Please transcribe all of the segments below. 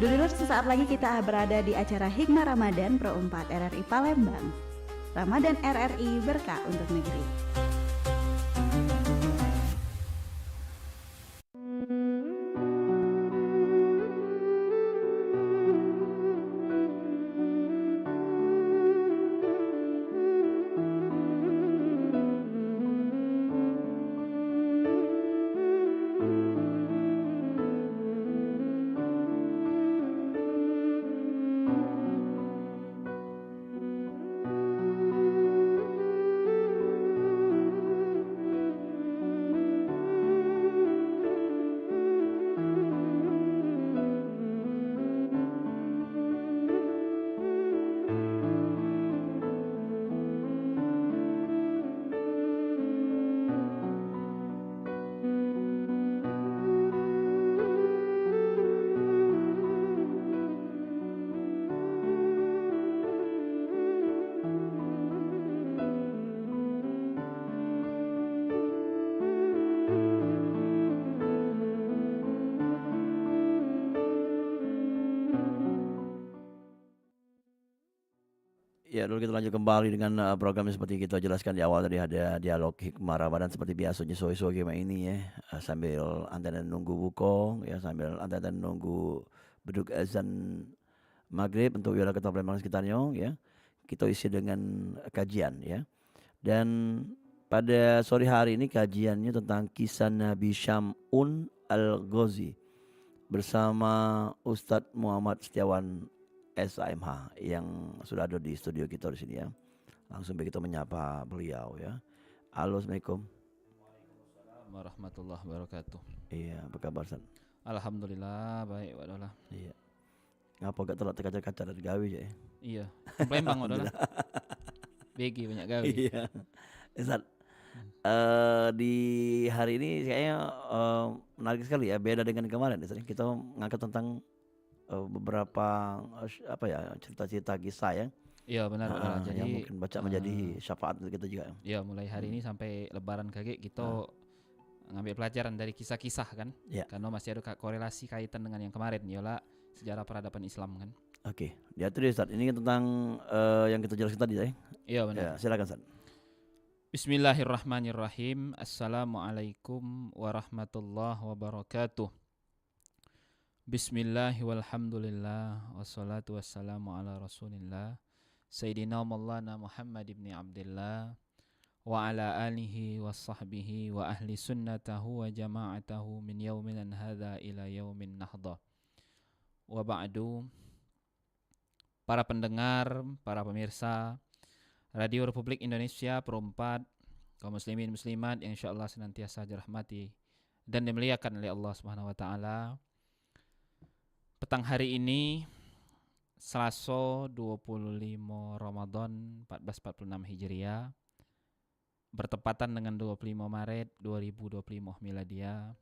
Dulur, sesaat lagi kita berada di acara Hikmah Ramadan Pro 4 RRI Palembang. Ramadan RRI berkah untuk negeri. Ya, dulu kita lanjut kembali dengan program seperti kita jelaskan di awal tadi, ada dialog hikmah Ramadan seperti biasanya sore-sore gimana ini ya, sambil anda nunggu buko ya, sambil anda nunggu beduk azan maghrib untuk wilayah Kota Palembang sekitarnya ya. Kita isi dengan kajian ya. Dan pada sore hari ini kajiannya tentang kisah Nabi Syam'un Al-Ghazi bersama Ustadz Muhammad Setiawan SAMH yang sudah ada di studio kita di sini ya. Langsung kita menyapa beliau ya. Halo, Assalamualaikum. Waalaikumsalam warahmatullahi wabarakatuh. Iya, apa kabar, San? Alhamdulillah baik wadola. Iya. Ngapa gak telat kaca-kaca dari gawe ya? Iya. Palembang wadola. Begi banyak gawe. Iya. San, di hari ini kayaknya menarik sekali ya, beda dengan kemarin. Kita ngangkat tentang beberapa cerita-cerita kisah ya. Iya benar wadola. Yang Jadi mungkin baca menjadi syafaat untuk kita juga. ya mulai hari ini sampai lebaran kaget kita ngambil pelajaran dari kisah-kisah kan. Ya. Karena masih ada korelasi kaitan dengan yang kemarin yola sejarah peradaban Islam kan. Oke, diatur ya Ustaz. Ini tentang yang kita jelaskan tadi ya. Iya benar. Ya, silakan Ustaz. Bismillahirrahmanirrahim. Assalamualaikum warahmatullahi wabarakatuh. Bismillahi walhamdulillah wassalatu wassalamu ala rasulillah Sayyidina Maulana Muhammad ibn Abdullah wa ala alihi wa sahbihi wa ahli sunnatahu wa jama'atahu min yaumin hadha ila yaumin nahda. Wa ba'du. Para pendengar, para pemirsa Radio Republik Indonesia Pro 4, kaum muslimin muslimat yang insyaallah senantiasa dirahmati dan dimuliakan oleh Allah Subhanahu wa taala. Petang hari ini Selasa 25 Ramadan 1446 Hijriah bertepatan dengan 25 Maret 2025 Miladiah,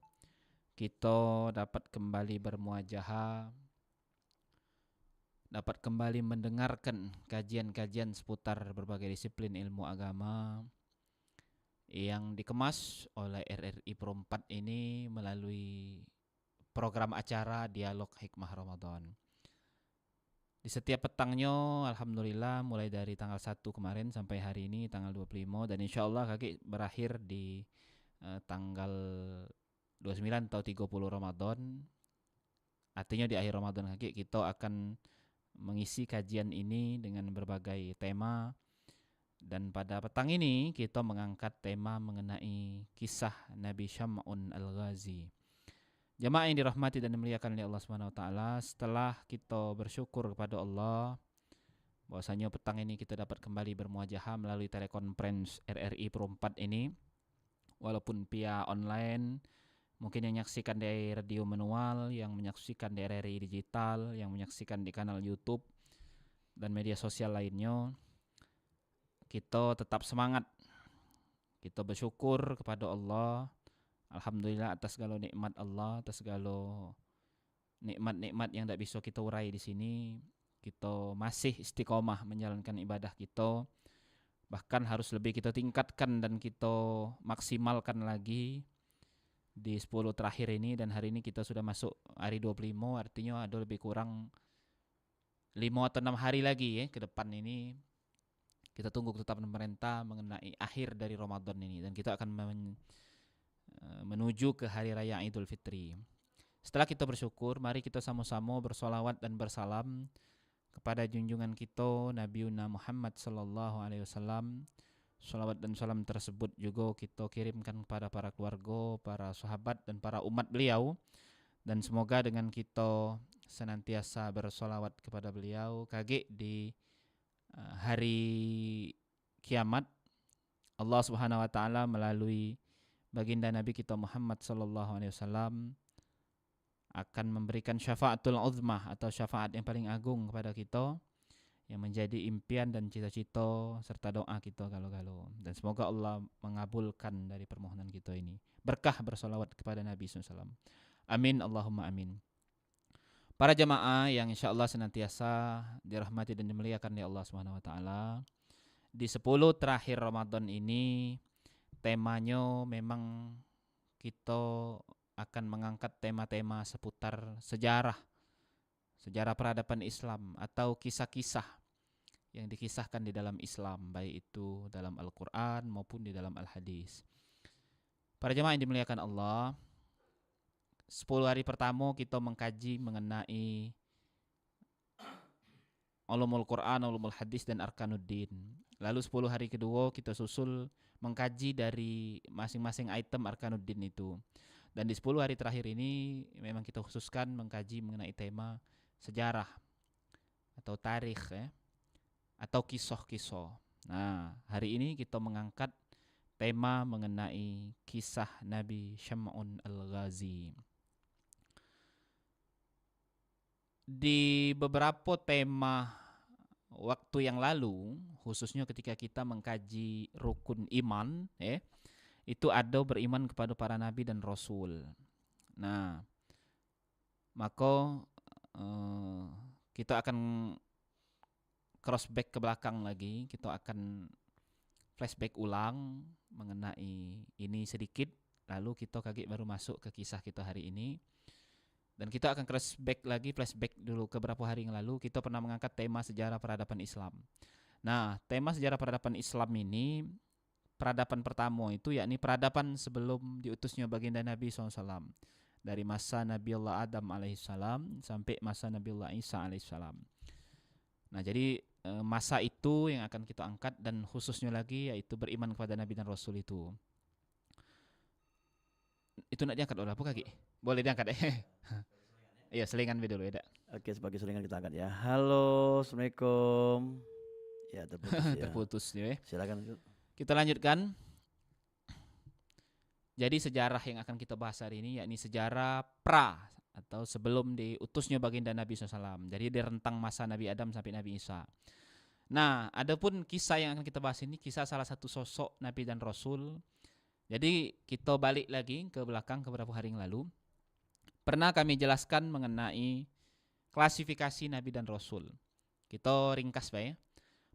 kita dapat kembali bermuajahah, dapat kembali mendengarkan kajian-kajian seputar berbagai disiplin ilmu agama yang dikemas oleh RRI Pro 4 ini melalui program acara Dialog Hikmah Ramadan. Di setiap petangnya, alhamdulillah mulai dari tanggal 1 kemarin sampai hari ini tanggal 25, dan insya Allah kaki berakhir di tanggal 29 atau 30 Ramadan. Artinya di akhir Ramadan kaki kita akan mengisi kajian ini dengan berbagai tema. Dan pada petang ini kita mengangkat tema mengenai kisah Nabi Syam'un Al-Ghazi. Jamaah yang dirahmati dan dimuliakan oleh Allah Subhanahu wa taala, setelah kita bersyukur kepada Allah bahwasanya petang ini kita dapat kembali bermuajahah melalui telekonferensi RRI Pro 4 ini, walaupun via online, mungkin yang menyaksikan di radio manual, yang menyaksikan di RRI digital, yang menyaksikan di kanal YouTube dan media sosial lainnya, kita tetap semangat. Kita bersyukur kepada Allah. Alhamdulillah atas segala nikmat Allah, atas segala nikmat-nikmat yang tidak bisa kita urai di sini. Kita masih istiqomah menjalankan ibadah kita. Bahkan harus lebih kita tingkatkan dan kita maksimalkan lagi di 10 terakhir ini, dan hari ini kita sudah masuk hari 25, artinya ada lebih kurang 5 atau 6 hari lagi ya ke depan ini. Kita tunggu ketetapan pemerintah mengenai akhir dari Ramadan ini, dan kita akan menuju ke hari raya Idul Fitri. Setelah kita bersyukur, mari kita sama-sama bersolawat dan bersalam kepada junjungan kita Nabiuna Muhammad sallallahu alaihi wasallam. Salawat dan salam tersebut juga kita kirimkan kepada para keluarga, para sahabat dan para umat beliau, dan semoga dengan kita senantiasa bersolawat kepada beliau kage di hari kiamat, Allah Subhanahu wa taala melalui baginda Nabi kita Muhammad sallallahu alaihi wasallam akan memberikan syafaatul uzmah atau syafaat yang paling agung kepada kita, yang menjadi impian dan cita-cita serta doa kita galau-galau. Dan semoga Allah mengabulkan dari permohonan kita ini. Berkah bersolawat kepada Nabi SAW. Amin Allahumma amin. Para jamaah yang insya Allah senantiasa dirahmati dan dimuliakan oleh Allah Subhanahu wa taala. Di 10 terakhir Ramadan ini temanya memang kita akan mengangkat tema-tema seputar sejarah peradaban Islam atau kisah-kisah yang dikisahkan di dalam Islam, baik itu dalam Al-Quran maupun di dalam Al-Hadis. Para jemaah yang dimuliakan Allah, 10 hari pertama kita mengkaji mengenai ulumul Quran, ulumul Hadis dan Arkanuddin. Lalu 10 hari kedua kita susul mengkaji dari masing-masing item Arkanuddin itu. Dan di 10 hari terakhir ini memang kita khususkan mengkaji mengenai tema sejarah atau tarikh ya, atau kisah-kisah. Nah, hari ini kita mengangkat tema mengenai kisah Nabi Syam'un Al-Ghazi. Di beberapa tema waktu yang lalu, khususnya ketika kita mengkaji rukun iman itu ada beriman kepada para nabi dan rasul. Nah, maka kita akan cross back ke belakang lagi, kita akan flashback ulang mengenai ini sedikit, lalu kita kaget baru masuk ke kisah kita hari ini. Dan kita akan flashback dulu ke beberapa hari yang lalu kita pernah mengangkat tema sejarah peradaban Islam. Nah, tema sejarah peradaban Islam ini, peradaban pertama itu yakni peradaban sebelum diutusnya baginda Nabi SAW, dari masa Nabiullah Adam alaihissalam sampai masa Nabiullah Isa alaihissalam. Nah, jadi masa itu yang akan kita angkat, dan khususnya lagi yaitu beriman kepada Nabi dan Rasul itu. Itu nak diangkat oleh apa kaki? Boleh diangkat Iya, selingan dulu ya. Oke, sebagai selingan kita angkat ya. Halo, Assalamualaikum. Ya, terputus ya. Terputus ya. Silakan. Kita lanjutkan. Jadi sejarah yang akan kita bahas hari ini yakni sejarah atau sebelum diutusnya baginda Nabi SAW. Jadi di rentang masa Nabi Adam sampai Nabi Isa. Nah, adapun kisah yang akan kita bahas ini kisah salah satu sosok Nabi dan Rasul. Jadi kita balik lagi ke belakang ke beberapa hari yang lalu. Pernah kami jelaskan mengenai klasifikasi Nabi dan Rasul. Kita ringkas ya.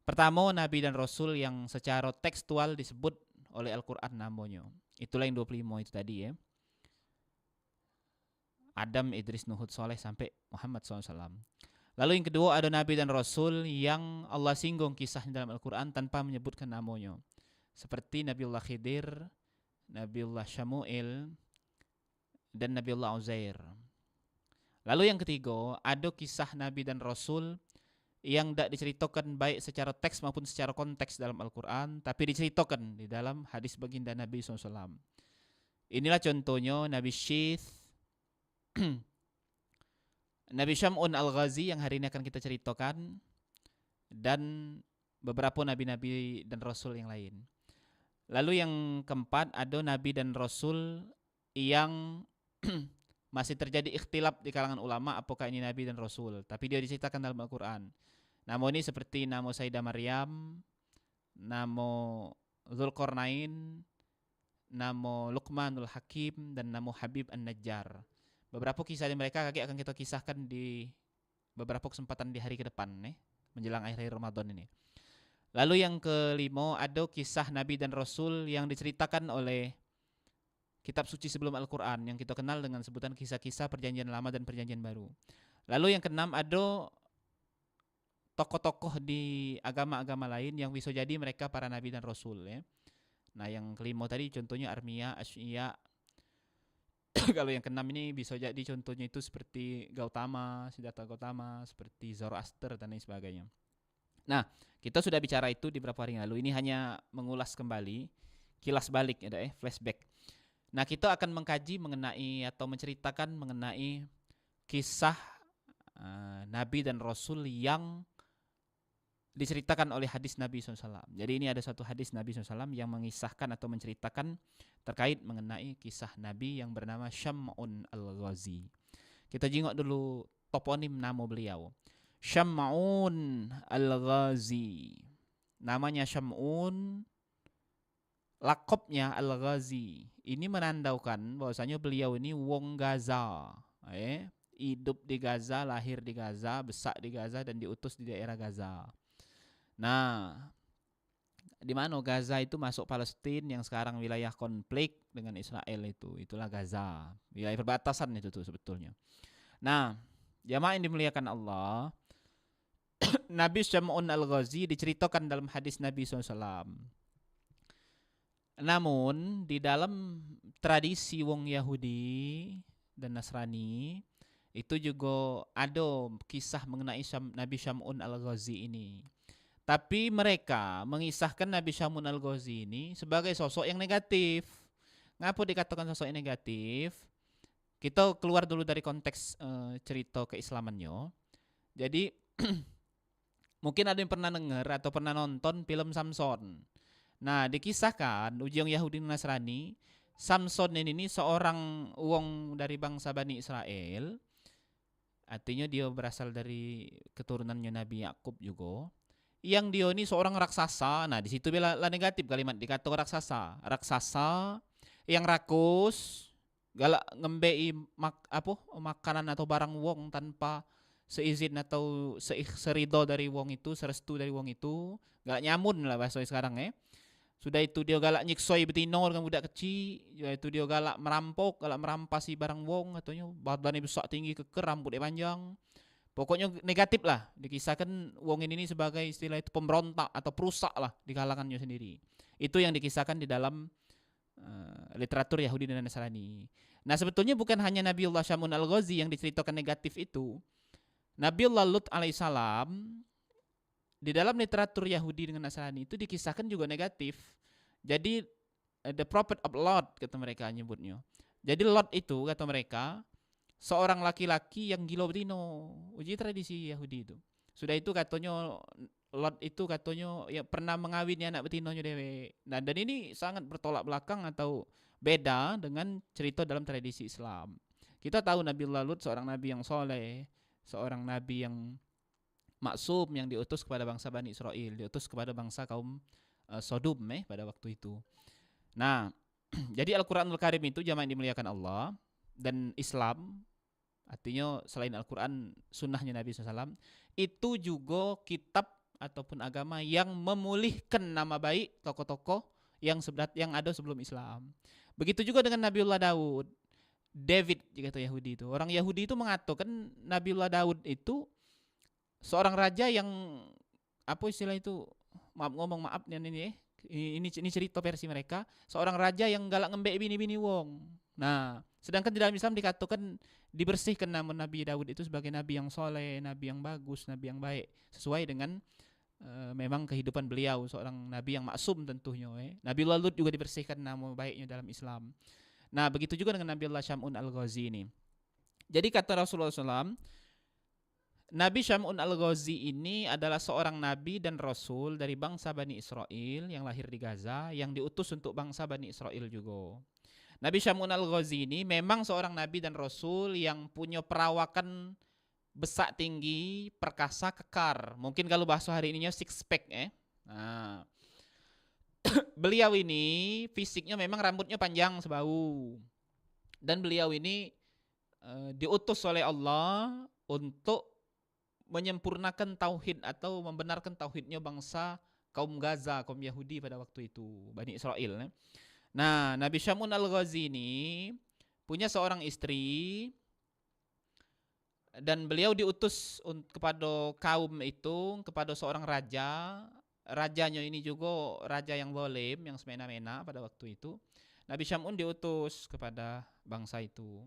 Pertama, Nabi dan Rasul yang secara tekstual disebut oleh Al-Quran namanya. Itulah yang 25 itu tadi ya. Adam, Idris, Nuh, Saleh sampai Muhammad SAW. Lalu yang kedua ada Nabi dan Rasul yang Allah singgung kisahnya dalam Al-Quran tanpa menyebutkan namanya. Seperti Nabiullah Khidir, Nabiullah Syamu'il, dan Nabiullah Uzair. Lalu yang ketiga ada kisah Nabi dan Rasul yang tidak diceritakan baik secara teks maupun secara konteks dalam Al-Quran, tapi diceritakan di dalam hadis baginda Nabi SAW. Inilah contohnya Nabi Syith, Nabi Syam'un Al-Ghazi yang hari ini akan kita ceritakan, dan beberapa nabi-nabi dan rasul yang lain. Lalu yang keempat ada nabi dan rasul yang masih terjadi ikhtilaf di kalangan ulama apakah ini nabi dan rasul, tapi dia diceritakan dalam Al-Quran. Nama ini seperti nama Sayyidah Maryam, nama Dzulqarnain, nama Luqmanul Hakim, dan nama Habib An-Najjar. Beberapa kisah dari mereka akan kita kisahkan di beberapa kesempatan di hari ke depan menjelang akhir Ramadan ini. Lalu yang kelima ada kisah Nabi dan Rasul yang diceritakan oleh kitab suci sebelum Al-Quran yang kita kenal dengan sebutan kisah-kisah perjanjian lama dan perjanjian baru. Lalu yang keenam, ada tokoh-tokoh di agama-agama lain yang bisa jadi mereka para nabi dan rasul ya. Nah yang kelima tadi contohnya Armia, Asya. Kalau yang keenam ini bisa jadi contohnya itu seperti Gautama, Siddhartha Gautama, seperti Zoroaster dan lain sebagainya. Nah, kita sudah bicara itu di beberapa hari yang lalu. Ini hanya mengulas kembali, kilas balik ya, flashback. Nah, kita akan mengkaji mengenai atau menceritakan mengenai kisah Nabi dan Rasul yang diceritakan oleh hadis Nabi SAW. Jadi ini ada satu hadis Nabi SAW yang mengisahkan atau menceritakan terkait mengenai kisah Nabi yang bernama Syam'un al-Ghazi. Kita jengok dulu toponim nama beliau. Syam'un al-Ghazi. Namanya Syam'un, lakopnya al-Ghazi. Ini menandaukan bahwasanya beliau ini wong Gaza. Hidup di Gaza, lahir di Gaza, besar di Gaza dan diutus di daerah Gaza. Nah, di mana Gaza itu masuk Palestina yang sekarang wilayah konflik dengan Israel itu. Itulah Gaza. Wilayah perbatasan itu tuh sebetulnya. Nah, jamaah yang dimuliakan Allah, Nabi Syam'un al-Ghazi diceritakan dalam hadis Nabi SAW. Namun, di dalam tradisi wong Yahudi dan Nasrani, itu juga ada kisah mengenai Nabi Syam'un al-Ghazi ini. Tapi mereka mengisahkan Nabi Syam'un al-Ghazi ini sebagai sosok yang negatif. Ngapa dikatakan sosok yang negatif? Kita keluar dulu dari konteks cerita keislamannya. Jadi mungkin ada yang pernah dengar atau pernah nonton film Samson. Nah, dikisahkan ujung Yahudi dan Nasrani, Samson ini seorang wong dari bangsa Bani Israel. Artinya dia berasal dari keturunannya Nabi Yakub juga. Yang dia ini seorang raksasa. Nah, di situ bila negatif kalimat dikatakan raksasa. Raksasa yang rakus, galak ngembei makanan atau barang wong tanpa seizin atau serido dari wong itu, serestu dari wong itu, galak nyamun lah bahasa sekarang Sudah itu dia galak nyiksoi betino dengan budak kecil, itu dia galak merampok, galak merampasi barang wong, katanya badannya besar tinggi keker, rambutnya panjang. Pokoknya negatif lah. Dikisahkan wong ini sebagai istilah itu pemberontak atau perusak lah di kalangannya sendiri. Itu yang dikisahkan di dalam literatur Yahudi dan Nasrani. Nah, sebetulnya bukan hanya Nabiullah Syam'un al-Ghazi yang diceritakan negatif itu. Nabiullah Lut alaihissalam di dalam literatur Yahudi dengan Nasrani itu dikisahkan juga negatif. Jadi the prophet of Lot kata mereka nyebutnya. Jadi Lot itu kata mereka seorang laki-laki yang gila betino. Uji tradisi Yahudi itu. Sudah itu katanya Lot itu katanya ya pernah mengawini anak betinonya dewe. Nah, dan ini sangat bertolak belakang atau beda dengan cerita dalam tradisi Islam. Kita tahu Nabiullah Lut seorang nabi yang soleh, seorang nabi yang maksum yang diutus kepada bangsa Bani Israel, diutus kepada bangsa kaum Sodom pada waktu itu. Nah, jadi Al-Quranul Karim itu jamaah yang dimuliakan Allah dan Islam, artinya selain Al-Quran, sunnahnya Nabi SAW, itu juga kitab ataupun agama yang memulihkan nama baik tokoh-tokoh yang ada sebelum Islam. Begitu juga dengan Nabiullah Daud, David jika Yahudi itu. Orang Yahudi itu mengatakan Nabiullah Daud itu seorang raja yang apa istilah itu? Maaf ini cerita versi mereka, seorang raja yang galak ngembek bini-bini wong. Nah, sedangkan di dalam Islam dikatakan dibersihkan nama Nabi Daud itu sebagai nabi yang soleh, nabi yang bagus, nabi yang baik, sesuai dengan memang kehidupan beliau, seorang nabi yang maksum tentunya. Nabi Lut juga dibersihkan nama baiknya dalam Islam. Nah, begitu juga dengan Nabiullah Syam'un al-Ghazi ini. Jadi kata Rasulullah SAW, Nabi Syam'un al-Ghazi ini adalah seorang nabi dan rasul dari bangsa Bani Israel yang lahir di Gaza, yang diutus untuk bangsa Bani Israel juga. Nabi Syam'un al-Ghazi ini memang seorang nabi dan rasul yang punya perawakan besar tinggi, perkasa, kekar. Mungkin kalau bahasa hari ininya six pack Nah, beliau ini fisiknya memang rambutnya panjang sebau. Dan beliau ini diutus oleh Allah untuk menyempurnakan tauhid atau membenarkan tauhidnya bangsa kaum Gaza, kaum Yahudi pada waktu itu, Bani Israel. Nah, Nabi Syamun Al-Ghazi ini punya seorang istri dan beliau diutus kepada kaum itu, kepada seorang raja. Rajanya ini juga raja yang zalim, yang semena-mena pada waktu itu. Nabi Syamun diutus kepada bangsa itu.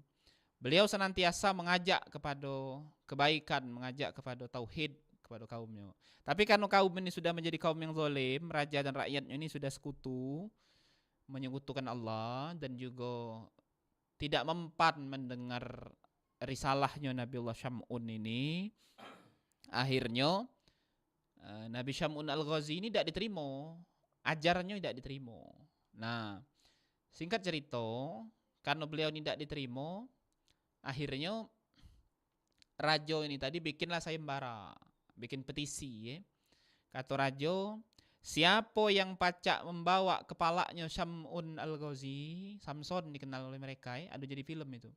Beliau senantiasa mengajak kepada kebaikan, mengajak kepada tauhid kepada kaumnya. Tapi karena kaum ini sudah menjadi kaum yang zalim, raja dan rakyatnya ini sudah sekutu, menyekutukan Allah dan juga tidak mempan mendengar risalahnya Nabiullah Syamun ini. Akhirnya Nabi Syamun Al-Ghazi ini tidak diterima, ajarannya tidak diterima. Nah, singkat cerita, karena beliau ini tidak diterima, akhirnya raja ini tadi bikinlah sayembara, bikin petisi ya. Kata raja, siapa yang pacak membawa kepalanya Syamun Al-Ghazi, Samson dikenal oleh mereka ya, ada jadi film itu.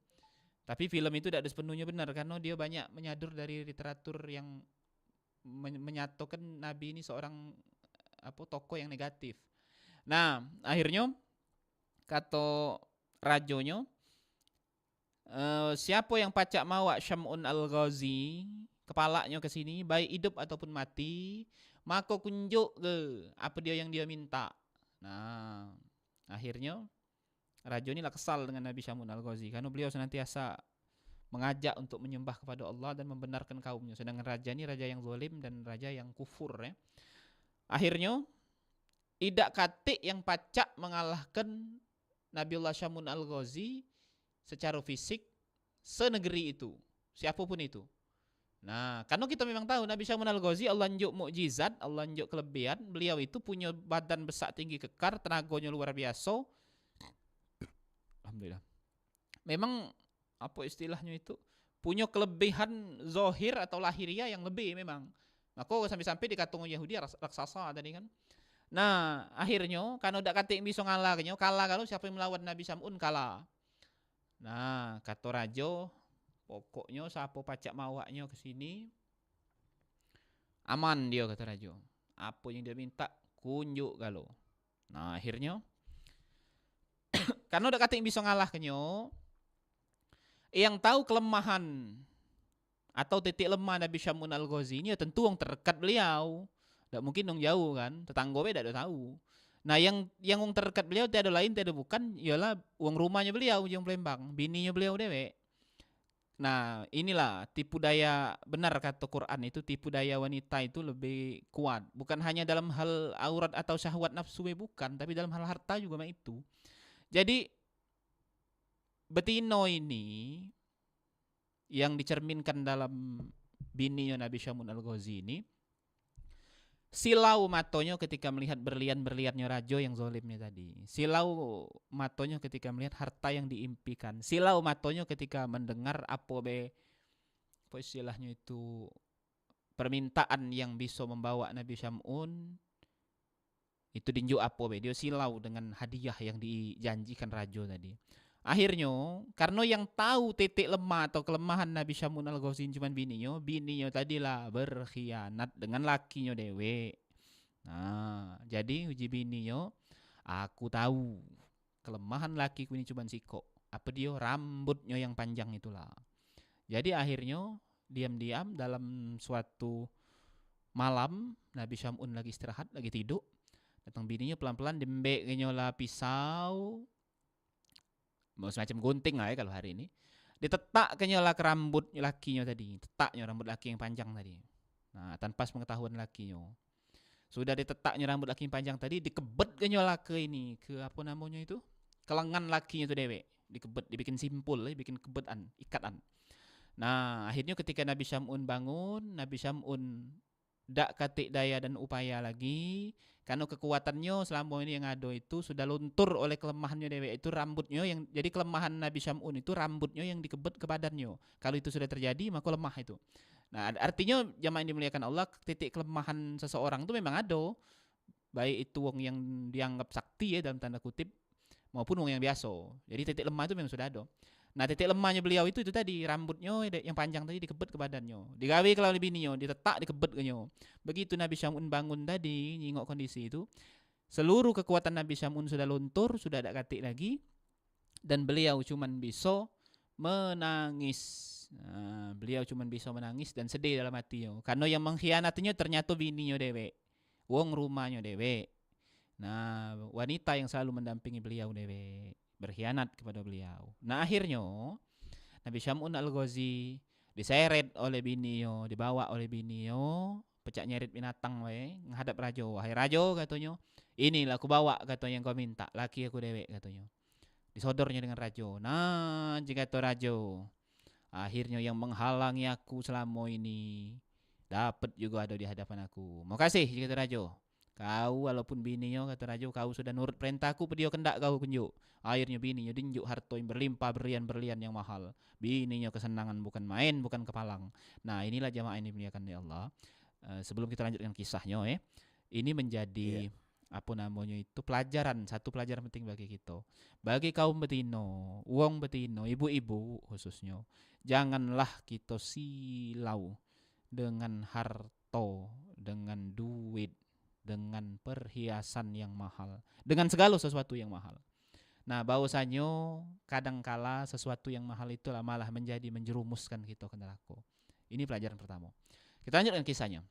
Tapi film itu tidak ada sepenuhnya benar karena dia banyak menyadur dari literatur yang menyatakan Nabi ini seorang tokoh yang negatif. Nah, akhirnya kata rajonya, siapa yang pacak mawa Syamun Al-Ghazi kepalanya ke sini, baik hidup ataupun mati, maka kunjuk ke apa dia yang dia minta. Nah, akhirnya raja ini lah kesal dengan Nabi Syamun Al-Ghazi karena beliau senantiasa mengajak untuk menyembah kepada Allah dan membenarkan kaumnya. Sedangkan raja ini raja yang zalim dan raja yang kufur ya. Akhirnya idak katik yang pacak mengalahkan Nabiullah Syamun Al-Ghazi secara fisik senegeri itu, siapapun itu. Nah, karena kita memang tahu Nabi Syamun Al-Ghazi Allah nunjuk mukjizat, Allah nunjuk kelebihan. Beliau itu punya badan besar tinggi kekar, tenaganya luar biasa. Alhamdulillah. Memang apa istilahnya itu, punya kelebihan zohir atau lahiriah yang lebih memang. Maka sampai-sampai dikatakan Yahudi raksasa tadi kan. Nah, akhirnya karena udah kata bisa ngalahnya, kalah kalau siapa yang melawan Nabi Syamun kalah. Nah, kata raja, pokoknya siapa pacak mawaknya ke sini aman dia, kata raja. Apa yang dia minta kunjuk kalau. Nah, akhirnya karena udah kata bisa ngalahnya, yang tahu kelemahan atau titik lemah Nabi Syamun Al-Ghazi ini ya tentu yang terdekat beliau. Tidak mungkin yang jauh kan, tetangga tidak ada tahu. Nah, yang terdekat beliau tiada lain tiada bukan ialah uang rumahnya beliau yang Palembang, bininya beliau dewe. Nah, inilah tipu daya, benar kata Quran itu, tipu daya wanita itu lebih kuat. Bukan hanya dalam hal aurat atau syahwat nafsu, bukan, tapi dalam hal harta juga memang itu. Jadi Betino ini yang dicerminkan dalam bininya Nabi Syamun Al-Ghazi ini, silau matonya ketika melihat berlian-berliannya raja yang zolimnya tadi. Silau matonya ketika melihat harta yang diimpikan. Silau matonya ketika mendengar apa istilahnya itu, permintaan yang bisa membawa Nabi Syamun itu dinjuk apa dia silau dengan hadiah yang dijanjikan raja tadi. Akhirnya karena yang tahu titik lemah atau kelemahan Nabi Syamun Al-Ghazi cuma bininya tadilah berkhianat dengan lakinya dewe. Nah, jadi uji bininya, aku tahu kelemahan lakiku ini cuma siko. Apa dia rambutnya yang panjang itulah. Jadi akhirnya diam-diam dalam suatu malam Nabi Syamun lagi istirahat, lagi tidur, datang bininya pelan-pelan dembeknya lah pisau, semacam gunting lah ya kalau hari ini, ditetak kenyola ke rambut lakinya tadi, tetaknya rambut laki yang panjang tadi. Nah, tanpa pengetahuan lakinya, sudah ditetaknya rambut laki yang panjang tadi, dikebet kenyola ke ini, ke apa namanya itu, ke lengan lakinya itu dewe, dikebet, dibikin simpul, dibikin kebetan, ikatan. Nah, akhirnya ketika Nabi Syamun bangun, Nabi Syamun dak katik daya dan upaya lagi, karena kekuatannya selama ini yang ada itu sudah luntur oleh kelemahannya dewe, itu rambutnya yang jadi kelemahan Nabi Syamun itu rambutnya yang dikebet ke badannya. Kalau itu sudah terjadi maka lemah itu. Nah, artinya jamaah yang dimuliakan Allah, titik kelemahan seseorang itu memang ada, baik itu wong yang dianggap sakti ya dalam tanda kutip maupun wong yang biasa. Jadi titik lemah itu memang sudah ada. Nah, titik lemahnya beliau itu tadi rambutnya yang panjang tadi dikebet ke badannya. Digawe kalau bininya, ditetak dikebet ke nyo. Begitu Nabi Syamun bangun tadi nyingok kondisi itu, Seluruh kekuatan Nabi Syamun sudah luntur, sudah ada katik lagi, dan beliau cuman bisa menangis. Nah, beliau cuman bisa menangis dan sedih dalam hatinya. Karena yang mengkhianatinya ternyata bininya dewek, wong rumahnya dewek. Nah, wanita yang selalu mendampingi beliau dewek berkhianat kepada beliau. Nah, akhirnya Nabi Syamun Al-Ghazi diseret oleh biniyo, dibawa oleh biniyo, pecah nyerit binatang wae, menghadap rajo. Wahai rajo, katanya, inilah aku bawa, katanya, yang kau minta, laki aku dewek, katanya. Disodornya dengan rajo. Nah, jika itu rajo, akhirnya yang menghalangi aku selama ini dapat juga ada di hadapan aku. Makasih jika itu rajo. Kau walaupun bininya, kata rajo, kau sudah nurut perintahku, pedio kendak kau kunjuk. Akhirnya bininya dinjuk harta yang berlimpah, berlian-berlian yang mahal. Bininya kesenangan bukan main, bukan kepalang. Nah, inilah jamaah ini dimuliakan oleh Allah. Sebelum kita lanjutkan kisahnya, ini menjadi apa namanya itu pelajaran, satu pelajaran penting bagi kita. Bagi kaum betino, wong betino, ibu-ibu khususnya, janganlah kita silau dengan harta, dengan duit, dengan perhiasan yang mahal, dengan segala sesuatu yang mahal. Nah, bahwasanya kadangkala sesuatu yang mahal itulah malah menjadi menjerumuskan kita ke neraka. Ini pelajaran pertama. Kita lanjutkan kisahnya.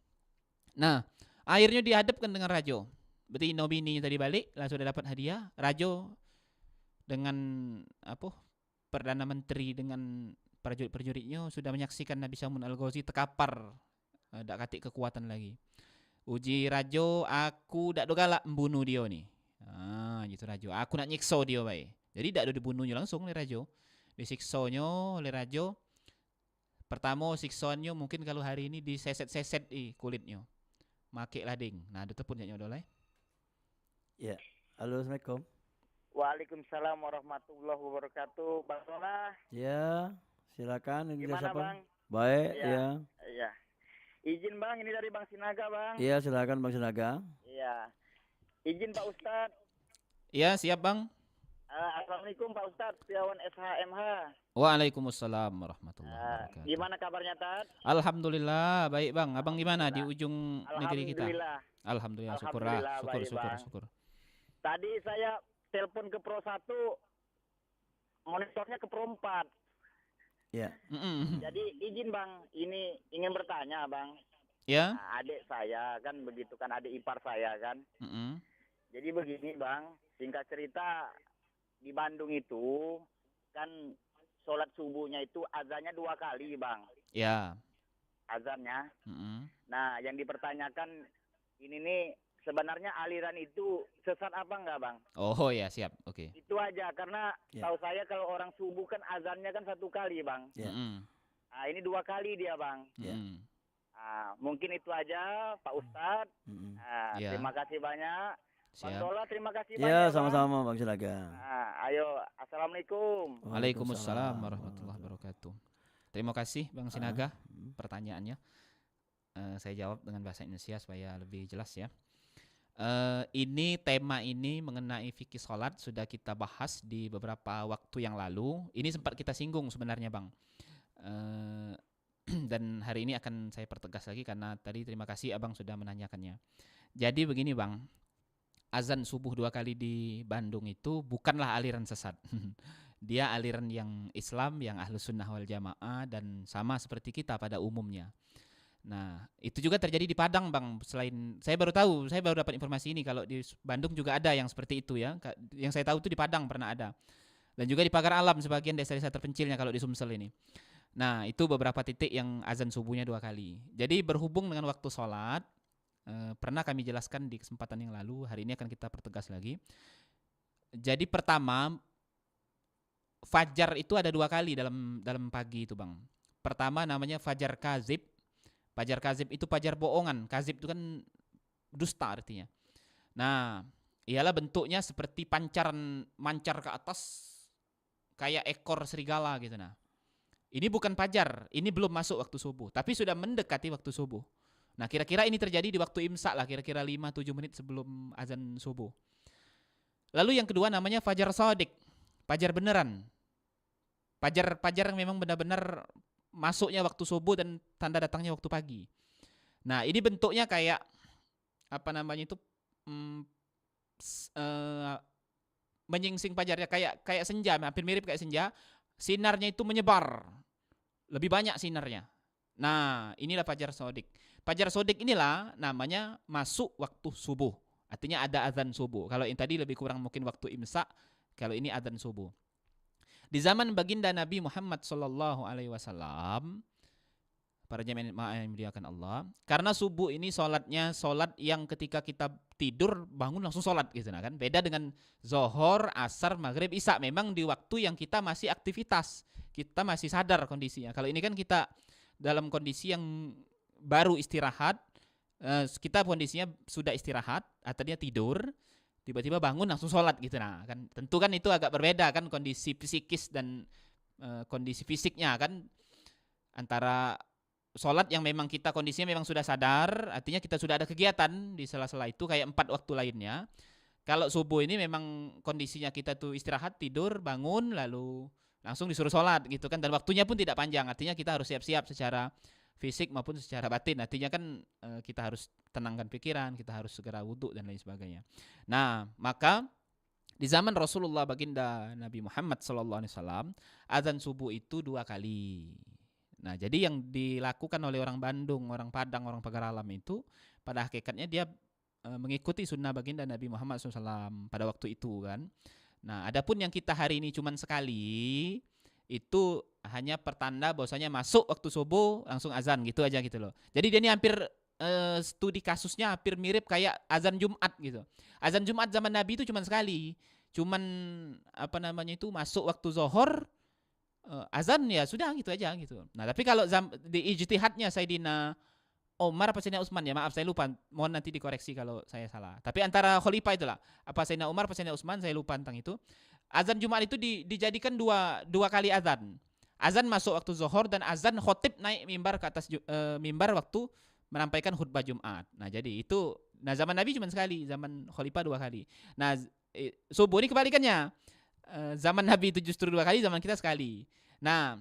Nah, akhirnya dihadapkan dengan rajo. Betino bininya tadi balik, lah sudah dapat hadiah. Rajo dengan Perdana Menteri dengan prajurit-prajuritnya sudah menyaksikan Nabi Syamun Al-Ghazi terkapar, dak katik kekuatan lagi. Uji rajo, aku dak do galak membunuh dia nih. Gitu rajo. Aku nak nyiksa dia baik. Jadi dak do dibunuhnya langsung oleh rajo. Disiksanya oleh rajo. Pertama siksaannya mungkin kalau hari ini diseset-seset kulitnya. Make lading. Nah, ada telepon nyak nyodol. Ya. Halo, Assalamualaikum. Waalaikumsalam warahmatullahi wabarakatuh. Bang Sona. Ya, silakan. Ini Gimana, siapa? Bang? Baik, Ya. ya. Iya. Izin, Bang, ini dari Bang Sinaga, Bang. Iya, silakan Bang Sinaga. Iya. Izin Pak Ustadz. Iya, siap Bang. Assalamualaikum Pak Ustadz, Setiawan SHMH. Waalaikumsalam warahmatullahi wabarakatuh. Gimana kabarnya, Tad? Alhamdulillah, baik Bang. Abang gimana di ujung negeri kita? Alhamdulillah. Alhamdulillah, Alhamdulillah, baik, Bang. syukur. Tadi saya telepon ke Pro 1, monitornya ke Pro 4. Ya. Jadi izin, Bang, ini ingin bertanya, Bang. Ya. Nah, adik saya kan begitu kan, adik ipar saya kan. Jadi begini, Bang, singkat cerita, di Bandung itu kan sholat subuhnya itu azannya 2 kali, Bang. Ya. Azannya. Nah, yang dipertanyakan ini nih, sebenarnya aliran itu sesat apa enggak, Bang? Oh ya, siap. Oke. Itu aja, karena tahu saya kalau orang subuh kan azannya kan 1 kali, Bang. Nah, ini 2 kali dia, Bang. Nah, mungkin itu aja, Pak Ustadz. Terima kasih banyak. Bang Dola, terima kasih banyak. Ya, sama-sama Bang Sinaga. Ayo, assalamualaikum. Waalaikumsalam warahmatullahi wabarakatuh. Terima kasih Bang Sinaga pertanyaannya. Saya jawab dengan bahasa Indonesia supaya lebih jelas ya. Ini tema ini mengenai fikih sholat sudah kita bahas di beberapa waktu yang lalu. Ini sempat kita singgung sebenarnya, Bang. Dan hari ini akan saya pertegas lagi karena tadi terima kasih Abang sudah menanyakannya. Jadi begini, Bang. Azan subuh 2 kali di Bandung itu bukanlah aliran sesat. Dia aliran yang Islam, yang Ahlus Sunnah wal Jamaah dan sama seperti kita pada umumnya. Nah, itu juga terjadi di Padang, Bang. Selain saya baru dapat informasi ini kalau di Bandung juga ada yang seperti itu ya. Yang saya tahu itu di Padang pernah ada. Dan juga di Pagar Alam sebagian desa-desa terpencilnya kalau di Sumsel ini. Nah, itu beberapa titik yang azan subuhnya 2 kali. Jadi berhubung dengan waktu sholat, pernah kami jelaskan di kesempatan yang lalu, hari ini akan kita pertegas lagi. Jadi pertama, fajar itu ada 2 kali dalam pagi itu, Bang. Pertama namanya fajar kazib. Fajar kazib itu fajar bohongan. Kazib itu kan dusta artinya. Nah, ialah bentuknya seperti mancar ke atas kayak ekor serigala gitu. Nah, ini bukan fajar, ini belum masuk waktu subuh, tapi sudah mendekati waktu subuh. Nah, kira-kira ini terjadi di waktu imsak lah, kira-kira 5-7 menit sebelum azan subuh. Lalu yang kedua namanya fajar shadiq, fajar beneran. Fajar yang memang benar-benar masuknya waktu subuh dan tanda datangnya waktu pagi. Nah, ini bentuknya kayak apa namanya itu menyingsing fajarnya kayak senja, hampir mirip kayak senja, sinarnya itu menyebar. Lebih banyak sinarnya. Nah, inilah fajar sodik. Fajar sodik inilah namanya masuk waktu subuh. Artinya ada azan subuh. Kalau yang tadi lebih kurang mungkin waktu imsak, kalau ini azan subuh. Di zaman baginda Nabi Muhammad sallallahu alaihi wasallam, para jemaah yang dimuliakan Allah, karena subuh ini solat yang ketika kita tidur bangun langsung solat gitu kan. Beda dengan zohor, asar, maghrib, isya, memang di waktu yang kita masih aktivitas, kita masih sadar kondisinya. Kalau ini kan kita dalam kondisi yang baru istirahat, kita kondisinya sudah istirahat, artinya tidur, tiba-tiba bangun langsung sholat gitu. Nah kan tentu kan itu agak berbeda kan kondisi psikis dan kondisi fisiknya kan, antara sholat yang memang kita kondisinya memang sudah sadar, artinya kita sudah ada kegiatan di sela-sela itu kayak 4 waktu lainnya. Kalau subuh ini memang kondisinya kita tuh istirahat, tidur, bangun, lalu langsung disuruh sholat gitu kan, dan waktunya pun tidak panjang, artinya kita harus siap-siap secara fisik maupun secara batin, artinya kan kita harus tenangkan pikiran, kita harus segera wudhu dan lain sebagainya. Nah maka di zaman Rasulullah baginda Nabi Muhammad SAW, azan subuh itu 2 kali. Nah jadi yang dilakukan oleh orang Bandung, orang Padang, orang Pagar Alam itu pada hakikatnya dia mengikuti sunnah baginda Nabi Muhammad SAW pada waktu itu kan. Nah adapun yang kita hari ini cuman sekali, itu hanya pertanda bahwasanya masuk waktu subuh langsung azan gitu aja gitu loh. Jadi dia ini hampir studi kasusnya hampir mirip kayak azan Jumat gitu. Azan Jumat zaman Nabi itu cuma sekali. Cuman masuk waktu zuhur, azan ya sudah gitu aja gitu. Nah, tapi kalau di ijtihadnya Sayyidina Umar apa Sayyidina Utsman, ya maaf saya lupa, mohon nanti dikoreksi kalau saya salah. Tapi antara khalifah itulah, apa Sayyidina Umar apa Sayyidina Utsman, saya lupa tentang itu. Azan Jumat itu dijadikan dua kali azan. Azan masuk waktu zuhur dan azan khotib naik mimbar ke atas mimbar waktu menyampaikan khutbah Jumat. Nah jadi itu, nah zaman Nabi cuma sekali, zaman khalifah 2 kali. Nah subuh ini kebalikannya, zaman Nabi itu justru 2 kali, zaman kita sekali. Nah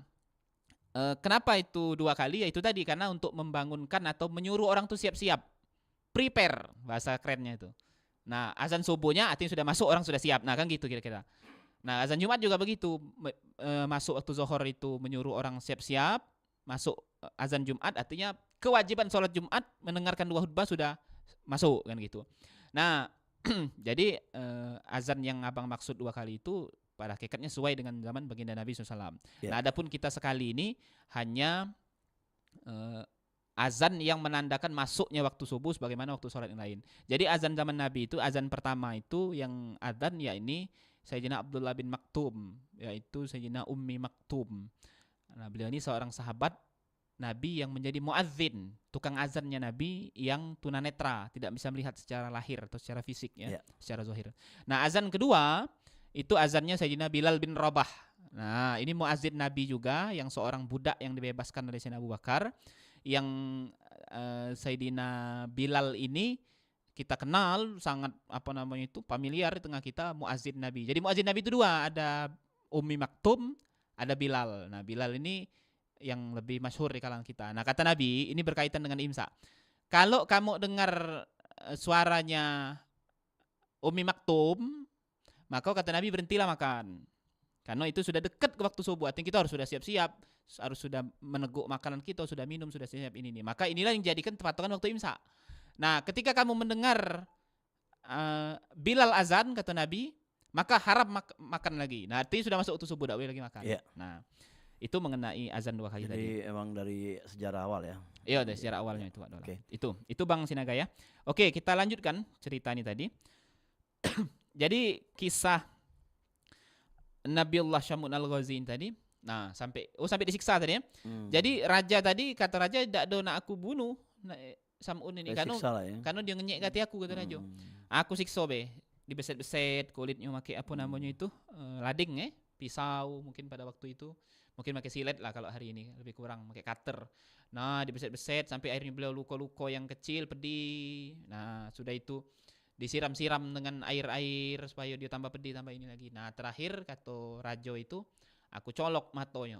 kenapa itu 2 kali? Ya itu tadi, karena untuk membangunkan atau menyuruh orang tuh siap-siap, prepare bahasa kerennya itu. Nah azan subuhnya artinya sudah masuk, orang sudah siap. Nah kan gitu kira-kira. Nah azan Jumat juga begitu, masuk waktu zuhur itu menyuruh orang siap-siap, masuk azan Jumat artinya kewajiban sholat Jumat mendengarkan 2 khutbah sudah masuk kan gitu. Nah jadi azan yang abang maksud 2 kali itu pada hakikatnya sesuai dengan zaman baginda Nabi SAW. Yeah. Nah adapun kita sekali ini hanya azan yang menandakan masuknya waktu subuh sebagaimana waktu sholat yang lain. Jadi azan zaman Nabi itu, azan pertama itu yang azan ya ini Sayyidina Abdullah bin Maktum, yaitu Sayyidina Ummi Maktum. Nah, beliau ini seorang sahabat Nabi yang menjadi muadzin, tukang azannya Nabi yang tunanetra, tidak bisa melihat secara lahir atau secara fisik ya, secara zahir. Nah, azan kedua itu azannya Sayyidina Bilal bin Rabah. Nah, ini muadzin Nabi juga, yang seorang budak yang dibebaskan oleh Sayyidina Abu Bakar, yang Sayyidina Bilal ini kita kenal sangat familiar di tengah kita, muadzin Nabi. Jadi muadzin Nabi itu 2, ada Ummi Maktum, ada Bilal. Nah, Bilal ini yang lebih masyhur di kalangan kita. Nah, kata Nabi, ini berkaitan dengan imsak. Kalau kamu dengar suaranya Ummi Maktum, maka kata Nabi berhentilah makan. Karena itu sudah dekat ke waktu subuh, artinya kita harus sudah siap-siap, harus sudah meneguk makanan kita, sudah minum, sudah siap ini. Maka inilah yang dijadikan patokan waktu imsak. Nah, ketika kamu mendengar Bilal azan, kata Nabi, maka haram makan lagi. Nah, artinya sudah masuk waktu subuh, tidak boleh lagi makan. Yeah. Nah, itu mengenai azan 2 kali tadi. Jadi emang dari sejarah awal ya? Iya, dari sejarah awalnya itu. Okay. Itu Bang Sinaga ya. Oke, kita lanjutkan cerita ini tadi. Jadi kisah Nabiullah Syamun al-Ghazin tadi. Nah, sampai disiksa tadi ya. Jadi raja tadi, kata raja, tidak ada nak aku bunuh Sam'un ini, karena dia ngenyek hati aku, kata raja. Aku siksa be, dibeset-beset kulitnya, pakai apa namanya itu, lading pisau mungkin pada waktu itu, mungkin pakai silet lah kalau hari ini lebih kurang, pakai cutter. Nah, dibeset-beset sampai akhirnya beliau luka-luka yang kecil, pedih. Nah, sudah itu disiram-siram dengan air-air supaya dia tambah pedih, tambah ini lagi. Nah, terakhir kata raja itu, aku colok matanya.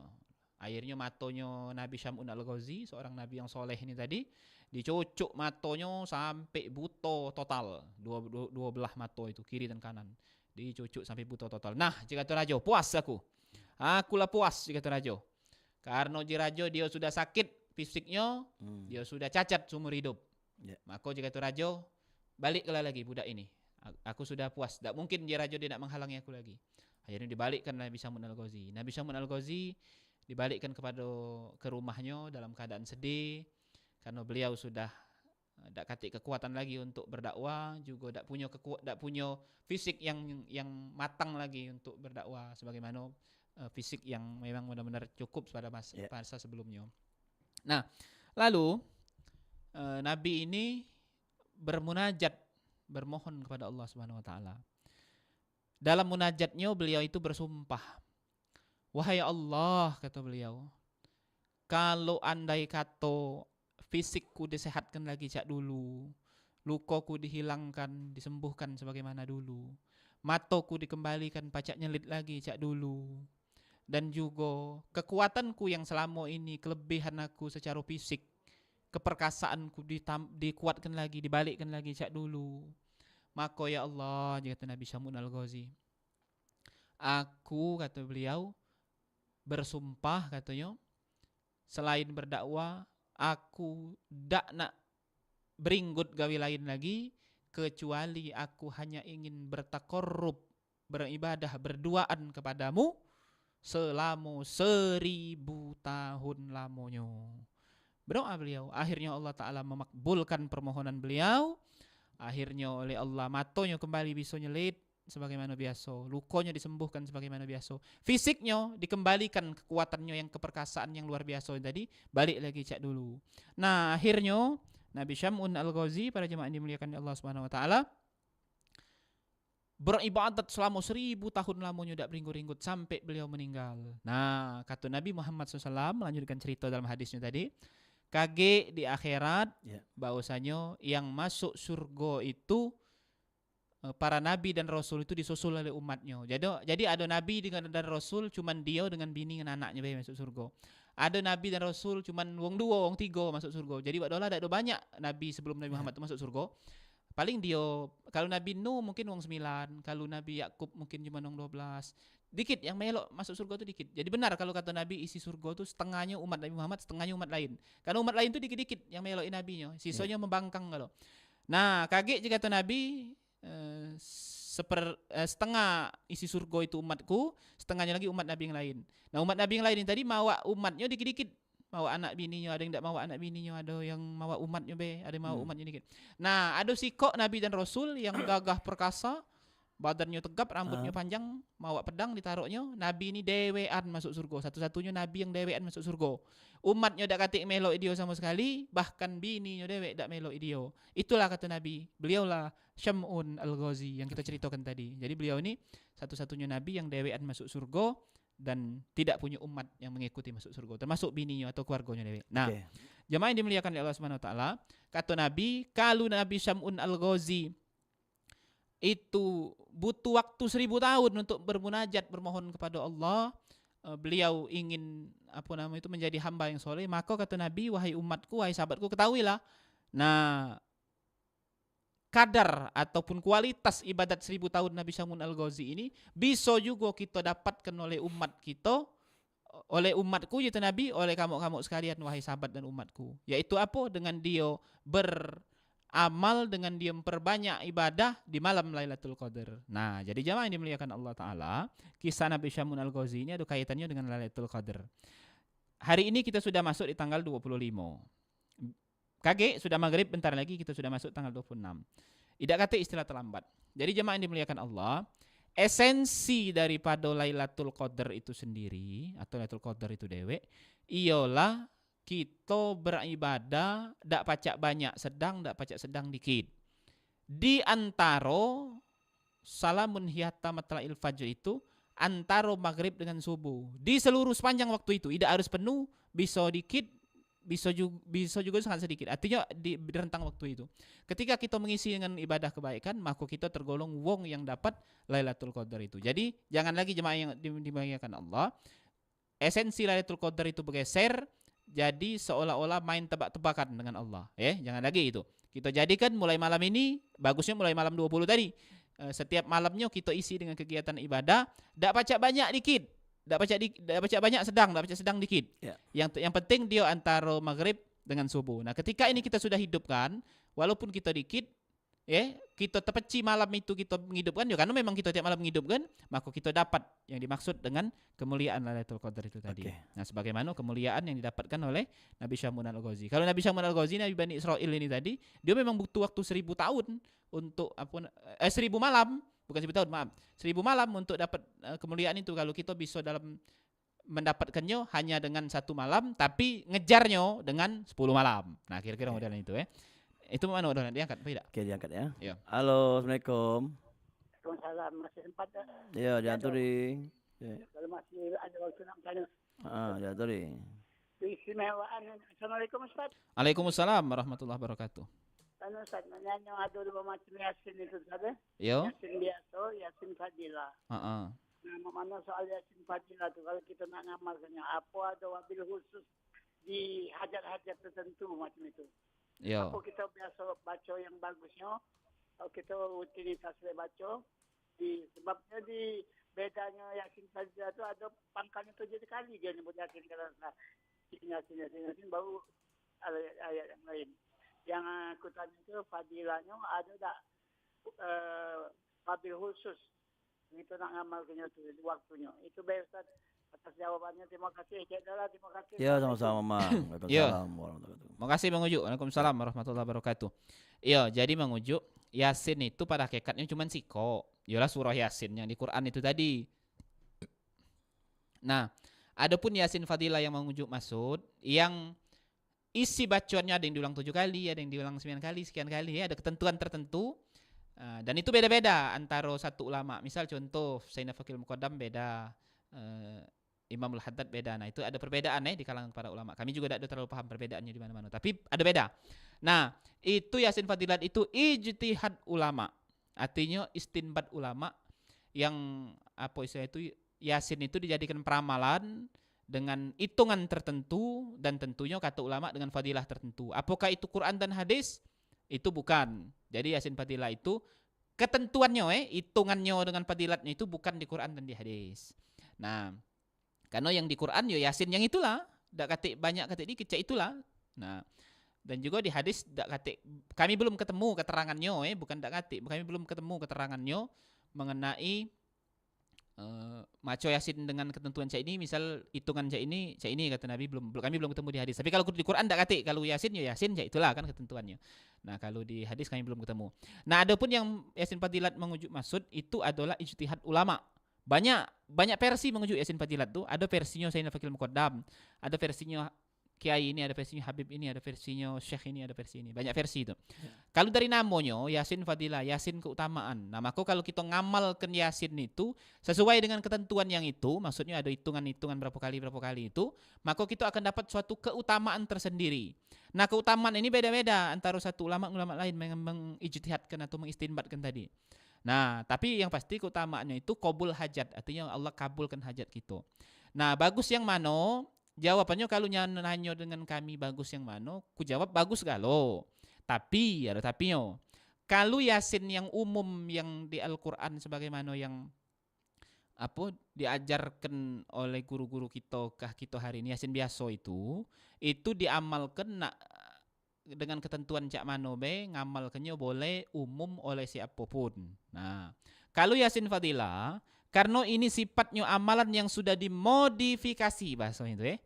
Akhirnya matonya Nabi Syamun Al-Ghazi, seorang nabi yang soleh ini tadi, dicucuk matonya sampai buta total. Dua belah mato itu, kiri dan kanan. Dicucuk sampai buta total. Nah, jika tu rajo, puas aku. Akulah puas jika tu rajo. Karena rajo dia sudah sakit fisiknya, dia sudah cacat seumur hidup. Maka jika tu rajo, baliklah lagi budak ini. Aku sudah puas. Tak mungkin rajo dia nak menghalangi aku lagi. Akhirnya dibalikkan Nabi Syamun Al-Ghazi. Nabi Syamun Al-Ghazi dibalikkan ke rumahnya dalam keadaan sedih karena beliau sudah tak katik kekuatan lagi untuk berdakwah, juga tak punya fisik yang matang lagi untuk berdakwah sebagaimana fisik yang memang benar-benar cukup pada masa sebelumnya. Nah, lalu Nabi ini bermunajat, bermohon kepada Allah Subhanahu wa taala. Dalam munajatnya beliau itu bersumpah, wahai Allah, kata beliau, kalau andai kata fisikku disehatkan lagi cak dulu, lukaku dihilangkan, disembuhkan sebagaimana dulu, mataku dikembalikan pacak nyelit lagi cak dulu, dan juga kekuatanku yang selama ini, kelebihan aku secara fisik, keperkasaanku dikuatkan lagi, dibalikkan lagi cak dulu, maka ya Allah, kata Nabi Syamun Al-Ghazi, aku, kata beliau, bersumpah katanya, selain berdakwah, aku tak nak beringgut gawe lain lagi, kecuali aku hanya ingin bertakarrub, beribadah, berduaan kepadamu selama 1000 tahun lamanya. Berdoa beliau, akhirnya Allah Ta'ala memakbulkan permohonan beliau. Akhirnya oleh Allah matonya kembali bisa nyelit sebagaimana biasa, lukanya disembuhkan sebagaimana biasa, fisiknya dikembalikan kekuatannya yang keperkasaan yang luar biasa tadi, balik lagi cak dulu. Nah, akhirnya Nabi Syamun Al-Ghazi, para jemaah yang dimuliakan Allah Subhanahu wa taala, beribadat selama 1000 tahun lamanya tak beringgut-inggut sampai beliau meninggal. Nah, kata Nabi Muhammad SAW melanjutkan cerita dalam hadisnya tadi, kage di akhirat bahwasanya yang masuk surga itu para nabi dan rasul itu disusul oleh umatnya. Jadi ada nabi dan rasul cuman dia dengan bini dan anaknya masuk surga. Ada nabi dan rasul cuman wong 2, wong 3 masuk surga. Jadi wadolah ada banyak nabi sebelum Nabi Muhammad itu masuk surga. Paling dia, kalau Nabi Nuh mungkin wong 9, kalau Nabi Yakub mungkin cuma wong 12. Dikit yang melok masuk surga itu dikit. Jadi benar kalau kata Nabi isi surga itu setengahnya umat Nabi Muhammad, setengahnya umat lain. Karena umat lain itu dikit-dikit yang meloki nabinya, sisanya membangkang kalau. Nah, kaget jika kata Nabi setengah isi surga itu umatku, setengahnya lagi umat Nabi yang lain. Nah, umat Nabi yang lain ini tadi mawa umatnya dikit-dikit. Mawa anak bininya, ada yang tak mawa anak bininya, ada yang mawa umatnya ada yang mawa umatnya dikit. Nah, ada sikok Nabi dan Rasul yang gagah perkasa, badannya tegap, rambutnya panjang, mawa pedang ditaruhnya. Nabi ini dewean masuk surga, satu-satunya Nabi yang dewean masuk surga. Umatnya tak katik melok idio sama sekali, bahkan bininya dewek tak melok idio. Itulah kata Nabi, beliaulah Syamun Al-Ghazi yang kita ceritakan tadi. Jadi beliau ini satu-satunya Nabi yang dewean masuk surga dan tidak punya umat yang mengikuti masuk surga, termasuk bininya atau keluarganya dewek. Nah, jemaah yang dimuliakan oleh Allah Subhanahu wa taala, kata Nabi, kalau Nabi Syamun Al-Ghazi itu butuh waktu 1000 tahun untuk bermunajat, bermohon kepada Allah, beliau ingin menjadi hamba yang soleh, maka kata Nabi, wahai umatku, wahai sahabatku, ketahuilah, nah kadar ataupun kualitas ibadat 1000 tahun Nabi Syamun Al-Ghazi ini bisa juga kita dapatkan oleh umat kita, oleh umatku, yaitu Nabi, oleh kamu-kamu sekalian, wahai sahabat dan umatku. Yaitu apa? Dengan dia beramal, dengan dia memperbanyak ibadah di malam Lailatul Qadar. Nah, jadi jamaah yang dimuliakan Allah Ta'ala, kisah Nabi Syamun Al-Ghazi ini ada kaitannya dengan Lailatul Qadar. Hari ini kita sudah masuk di tanggal 25. Kage sudah maghrib, bentar lagi kita sudah masuk tanggal 26. Tidak kata istilah terlambat. Jadi jemaah yang dimuliakan Allah, esensi daripada Lailatul Qadar itu sendiri, atau Lailatul Qadar itu dewek, ialah kita beribadah dak pacak banyak sedang, dak pacak sedang dikit. Di antara salamun hiyatta matla'il fajr itu antara maghrib dengan subuh. Di seluruh sepanjang waktu itu, tidak harus penuh, bisa dikit, bisa juga sangat sedikit. Artinya di rentang waktu itu. Ketika kita mengisi dengan ibadah kebaikan, maka kita tergolong wong yang dapat Lailatul Qadar itu. Jadi jangan lagi jemaah yang dimuliakan Allah, esensi Lailatul Qadar itu bergeser jadi seolah-olah main tebak-tebakan dengan Allah. Jangan lagi itu. Kita jadikan mulai malam ini, bagusnya mulai malam 20 tadi. Setiap malamnya kita isi dengan kegiatan ibadah, tak baca banyak dikit. Tak baca banyak sedang, tak baca sedang dikit. Ya. Yang penting dia antara maghrib dengan subuh. Nah, ketika ini kita sudah hidupkan, walaupun kita dikit, kita terpeci malam itu kita menghidupkan, karena memang kita tiap malam menghidupkan, maka kita dapat yang dimaksud dengan kemuliaan Lailatul Qadar itu tadi. Okay. Nah, sebagaimana kemuliaan yang didapatkan oleh Nabi Syamun Al-Ghazi. Kalau Nabi Syamun Al-Ghazi, Nabi Bani Israel ini tadi, dia memang butuh waktu 1000 tahun untuk 1000 malam, bukan 1000 tahun, maaf. 1000 malam untuk dapat kemuliaan itu. Kalau kita bisa dalam mendapatkannya hanya dengan 1 malam, tapi ngejarnya dengan 10 malam. Nah, kira-kira modelnya itu Itu mana udah diangkat apa tidak? Oke, diangkat ya. Iya. Halo, Assalamualaikum. Waalaikumsalam, masih sempat. Iya, diaturi. Kalau masih ada waktu nak tanya. Diaturi. Keistimewaan. Assalamualaikum Ustaz. Waalaikumsalam warahmatullahi wabarakatuh. Kan Ustaz, nanya ada 2 macam Yasin itu Ustaz. Yo. Yasin biasa, Yasin Fadilah. Nah, mana soal Yasin Fadilah tu kalau kita nak ngamalkannya, apa ada wabil khusus di hajat-hajat tertentu macam itu. yo. Apa kita biasa baca yang bagusnya, kalau kita rutinitas baca, sebabnya di bedanya Yasin Fadilah tu ada pangkalnya 7 kali dia nyebut Yasin kalau Yasin baru ayat yang lain. Yang aku tanya itu Fadilahnya ada tak wabil khusus kita nak ngamalkannya tu waktunya. Itu baik Ustaz. Atas jawabannya terima kasih. Terima kasih. Ya, sama-sama, Mang. Waalaikumsalam warahmatullahi wabarakatuh. Makasih Bang Ujuk. Waalaikumsalam warahmatullahi wabarakatuh. Iya, jadi Bang Ujuk, Yasin itu pada hakikatnya cuma siko. Yalah surah Yasin yang di Quran itu tadi. Nah, adapun Yasin Fadilah yang Bang Ujuk maksud, yang isi bacaannya ada yang diulang 7 kali, ada yang diulang 9 kali, sekian kali, ada ketentuan tertentu. Dan itu beda-beda antara satu ulama. Misal contoh Sayyidina Fakil Muqaddam beda, Imam Al-Haddad beda. Nah, itu ada perbedaan di kalangan para ulama. Kami juga tidak terlalu paham perbedaannya di mana-mana, tapi ada beda. Nah, itu Yasin Fadilat itu ijtihad ulama. Artinya istinbat ulama yang istilah itu Yasin itu dijadikan peramalan dengan hitungan tertentu dan tentunya kata ulama dengan fadilah tertentu. Apakah itu Quran dan hadis? Itu bukan. Jadi Yasin Fadilah itu ketentuannya hitungannya dengan fadilatnya itu bukan di Quran dan di hadis. Nah, karena yang di Quran Yasin yang itulah, dak katik banyak katik dikit itulah. Nah, dan juga di hadis dak katik kami belum ketemu keterangannya bukan dak katik, kami belum ketemu keterangannya mengenai maco Yasin dengan ketentuan cak ini, misal hitungan cak ini kata Nabi kami belum ketemu di hadis. Tapi kalau di Quran dak katik, kalau Yasin Yasin cak itulah kan ketentuannya. Nah, kalau di hadis kami belum ketemu. Nah, adapun yang Yasin Fadilat mengujuk maksud itu adalah ijtihad ulama. Banyak versi mengujuk Yasin Fadilat tuh. Ada versinya Sayyidina Fakil Muqaddam, ada versinya Kiai ini, ada versinya Habib ini, ada versinya Syekh ini, ada versi ini. Banyak versi itu. Kalau dari namanya Yasin Fadilah, Yasin keutamaan. Nah, maka kalau kita ngamalkan Yasin itu sesuai dengan ketentuan yang itu, maksudnya ada hitungan-hitungan berapa kali itu, maka kita akan dapat suatu keutamaan tersendiri. Nah, keutamaan ini beda-beda antara satu ulama lain mengijtihadkan atau mengistinbatkan tadi. Nah, tapi yang pasti keutamaannya itu qabul hajat, artinya Allah kabulkan hajat kita. Nah, bagus yang mana? Jawabannya kalau nanya dengan kami bagus yang mana? Ku jawab bagus galo. Tapi ada tapinya. Kalau Yasin yang umum yang di Al-Qur'an sebagaimana yang diajarkan oleh guru-guru kita hari ini, Yasin biasa itu diamalkan dengan ketentuan cak mano ngamalkannya boleh umum oleh siapapun. Nah, kalau Yasin Fadilah karena ini sifatnya amalan yang sudah dimodifikasi bahasanya itu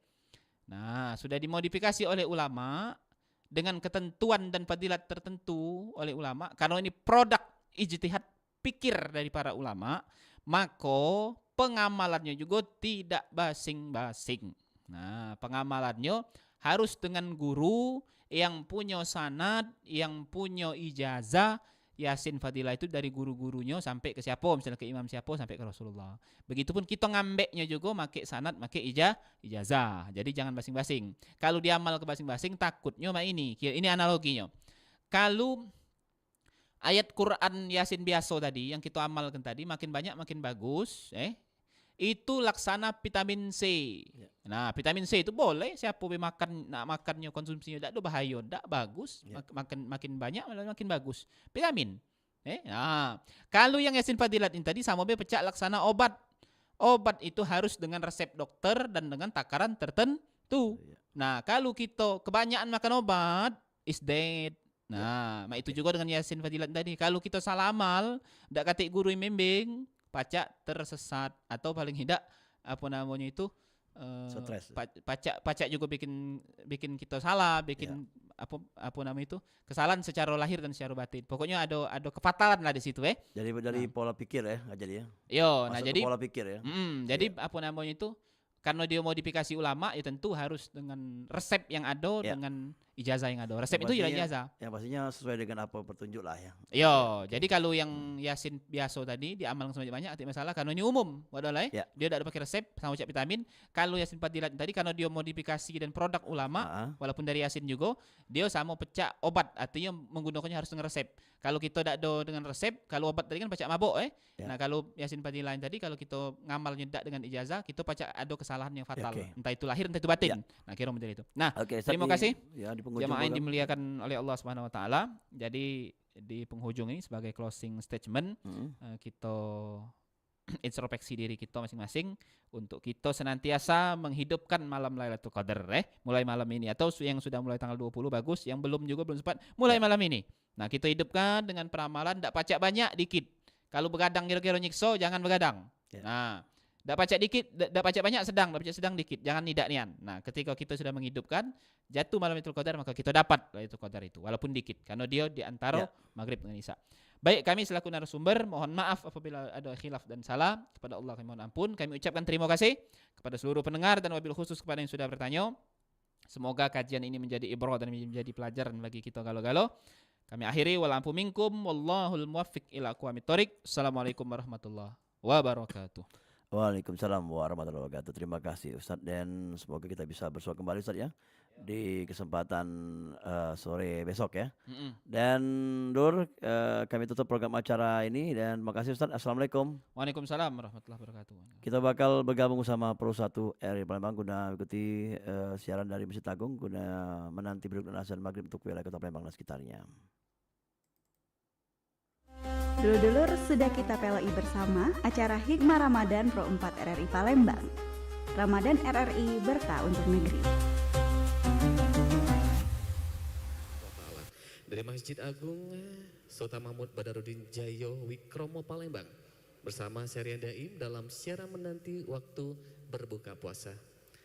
Nah, sudah dimodifikasi oleh ulama dengan ketentuan dan fadilat tertentu oleh ulama. Karena ini produk ijtihad pikir dari para ulama, maka pengamalannya juga tidak basing-basing. Nah, pengamalannya harus dengan guru yang punya sanad, yang punya ijazah. Yasin Fadilah itu dari guru-gurunya sampai ke siapa, misalnya ke imam siapa sampai ke Rasulullah. Begitupun kita ngambeknya juga make sanad, make ijazah. Jadi jangan basing-basing. Kalau diamal ke basing-basing takutnya ini analoginya. Kalau ayat Quran Yasin biasa tadi yang kita amalkan tadi makin banyak makin bagus, itu laksana vitamin C. Ya. Nah, vitamin C itu boleh siapa makan, nak makannya konsumsinya tidak bahaya, tidak bagus, Ya. makin banyak makin bagus. Vitamin. Nah, kalau yang Yasin Fadilat ini tadi sama be pecah laksana obat. Obat itu harus dengan resep dokter dan dengan takaran tertentu. Ya. Nah, kalau kita kebanyakan makan obat, is dead. Nah, itu juga dengan Yasin Fadilat tadi. Kalau kita salah amal, ndak katik guru yang membimbing, pacak tersesat atau paling tidak apa namanya itu Stres. pacak juga bikin kita salah, bikin apa namanya itu kesalahan secara lahir dan secara batin. Pokoknya ada kefatalan lah di situ Dari pola pikir ya, nggak jadi ya. Yo, nah Masuk ke jadi pola pikir ya. jadi apa namanya itu karena dia modifikasi ulama ya tentu harus dengan resep yang ada dengan ijazah yang ada. Resep itu pastinya- ijazah. Yang pastinya sesuai dengan apa petunjuk lah ya. Yo, jadi kalau yang Yasin biasa tadi diamalkan sama banyak tidak masalah karena ini umum, wadah Ya. dia tidak ada pakai resep sama ucap vitamin. Kalau Yasin Fadilat tadi karena dia modifikasi dan produk ulama, walaupun dari Yasin juga, dia sama pecah obat, artinya menggunakannya harus dengan resep. Kalau kita tidak ada dengan resep, kalau obat tadi kan pecah mabuk Ya. Nah, kalau Yasin Fadilat tadi kalau kita ngamalnya tidak dengan ijazah, kita pecah ada kesalahan yang fatal. Oke. Entah itu lahir entah itu batin. Nah, kira menjadi itu. Nah, Oke, terima kasih. Ya, di penghujung Jamaah yang program. dimuliakan oleh Allah Subhanahu wa taala. Jadi di penghujung ini sebagai closing statement kita introspeksi diri kita masing-masing untuk kita senantiasa menghidupkan malam Lailatul Qadar mulai malam ini atau yang sudah mulai tanggal 20 bagus, yang belum sempat mulai malam ini. Nah, kita hidupkan dengan peramalan ndak pacak banyak dikit. Kalau begadang kira-kira nyikso jangan begadang. Ya. Nah, ndak pacak dikit, ndak pacak banyak sedang, ndak pacak sedang dikit, jangan tidak nian. Nah, ketika kita sudah menghidupkan jatuh malam Lailatul Qadar maka kita dapat Lailatul Qadar itu walaupun dikit karena dia di antara maghrib dengan isya. Baik, kami selaku narasumber mohon maaf apabila ada khilaf dan salah. Kepada Allah kami mohon ampun. Kami ucapkan terima kasih kepada seluruh pendengar dan wabil khusus kepada yang sudah bertanya. Semoga kajian ini menjadi ibrah dan menjadi pelajaran bagi kita galo-galo. Kami akhiri walampu minkum wallahul muwaffiq ila aqwamit thoriq. Assalamualaikum warahmatullahi wabarakatuh. Waalaikumsalam warahmatullahi wabarakatuh. Terima kasih Ustaz dan semoga kita bisa bersua kembali Ustaz ya di kesempatan sore besok ya. Dan Dur, kami tutup program acara ini dan makasih Ustaz. Assalamualaikum. Waalaikumsalam warahmatullahi wabarakatuh. Kita bakal bergabung sama Pro 1 RRI Palembang guna ikuti siaran dari Masjid Agung guna menanti berikut azan maghrib untuk wilayah Kota Palembang dan sekitarnya. Dulur-dulur, sudah kita peloi bersama acara Hikmah Ramadan Pro 4 RRI Palembang. Ramadan RRI berkah untuk negeri. Dari Masjid Agung Sultan Mahmud Badarudin Jayo Wikromo Palembang bersama Syariah Daim dalam siaran menanti waktu berbuka puasa.